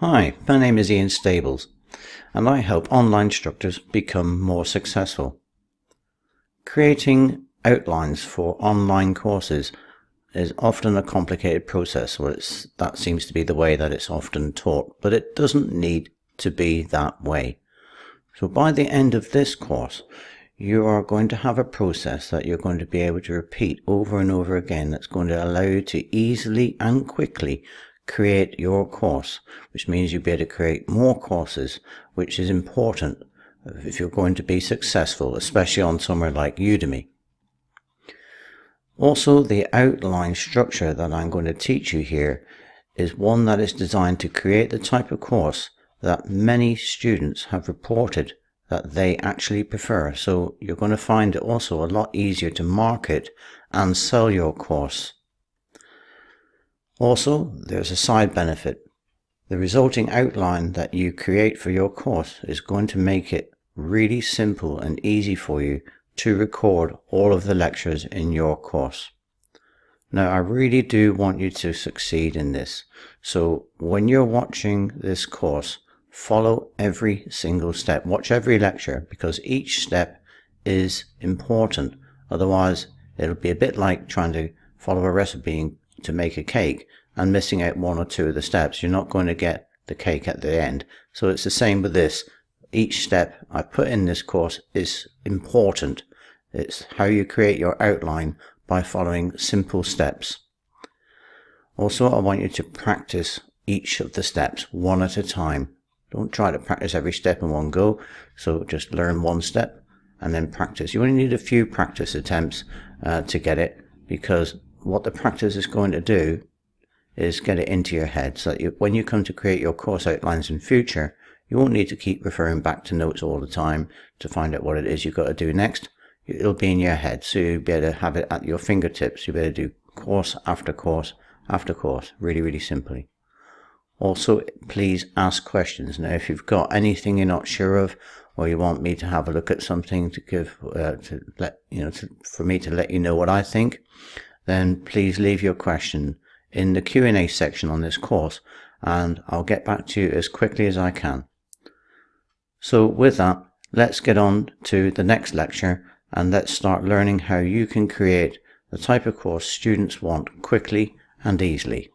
Hi, my name is Ian Stables, and I help online instructors become more successful. Creating outlines for online courses is often a complicated process, or that seems to be the way that it's often taught, but it doesn't need to be that way. So by the end of this course, you are going to have a process that you're going to be able to repeat over and over again that's going to allow you to easily and quickly create your course, which means you'll be able to create more courses, which is important if you're going to be successful, especially on somewhere like Udemy. Also, the outline structure that I'm going to teach you here is one that is designed to create the type of course that many students have reported that they actually prefer. So you're going to find it also a lot easier to market and sell your course. Also, there's a side benefit. The resulting outline that you create for your course is going to make it really simple and easy for you to record all of the lectures in your course. Now, I really do want you to succeed in this. So when you're watching this course, follow every single step. Watch every lecture, because each step is important. Otherwise, it'll be a bit like trying to follow a recipe to make a cake and missing out one or two of the steps. You're not going to get the cake at the end. So it's the same with this. Each step I put in this course is important. It's how you create your outline by following simple steps. Also, I want you to practice each of the steps one at a time. Don't try to practice every step in one go. So just learn one step and then practice. You only need a few practice attempts to get it, because what the practice is going to do is get it into your head, so that when you come to create your course outlines in future, you won't need to keep referring back to notes all the time to find out what it is you've got to do next. It'll be in your head, so you'll be able to have it at your fingertips. You'll be able to do course after course after course, really, really simply. Also, please ask questions. Now, if you've got anything you're not sure of, or you want me to have a look at something to give, for me to let you know what I think, then please leave your question in the Q&A section on this course, and I'll get back to you as quickly as I can. So with that, let's get on to the next lecture, and let's start learning how you can create the type of course students want quickly and easily.